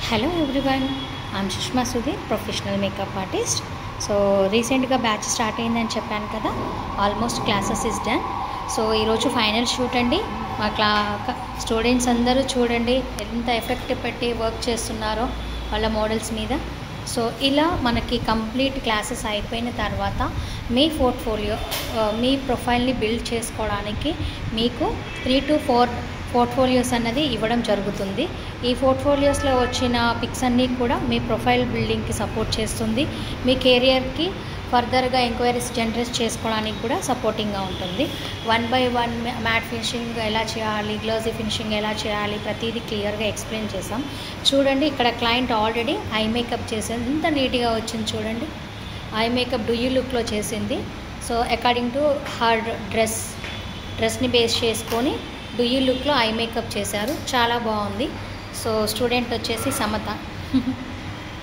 Hello everyone, I'm Sushma Sudhir, professional makeup artist. So recently batch start అయిందని చెప్పాను కదా, almost classes is done. So ఈరోజు final shoot అండి. మా students అందరూ చూడండి ఎంత ఎఫెక్ట్ పెట్టి వర్క్ చేస్తున్నారో వాళ్ళ మోడల్స్ మీద. సో ఇలా మనకి కంప్లీట్ క్లాసెస్ అయిపోయిన తర్వాత మీ పోర్ట్ఫోలియో, మీ ప్రొఫైల్ని బిల్డ్ చేసుకోవడానికి మీకు 3 to 4 పోర్ట్ఫోలియోస్ అన్నది ఇవ్వడం జరుగుతుంది. ఈ పోర్ట్ఫోలియోస్లో వచ్చిన పిక్స్ అన్నీ కూడా మీ ప్రొఫైల్ బిల్డింగ్కి సపోర్ట్ చేస్తుంది. మీ కెరియర్కి ఫర్దర్గా ఎంక్వైరీస్ జనరేట్ చేసుకోవడానికి కూడా సపోర్టింగ్గా ఉంటుంది. 1 by 1 మ్యాట్ ఫినిషింగ్ ఎలా చేయాలి, గ్లోజీ ఫినిషింగ్ ఎలా చేయాలి, ప్రతిదీ క్లియర్గా ఎక్స్ప్లెయిన్ చేసాం. చూడండి, ఇక్కడ క్లయింట్ ఆల్రెడీ ఐ మేకప్ చేసింది, ఎంత నీట్గా వచ్చింది చూడండి. ఐ మేకప్ డూ యూ లుక్లో చేసింది. సో అకార్డింగ్ టు హర్ డ్రెస్ని బేస్ చేసుకొని డూ యూ లుక్లో ఐ మేకప్ చేశారు, చాలా బాగుంది. సో స్టూడెంట్ వచ్చేసి సమత.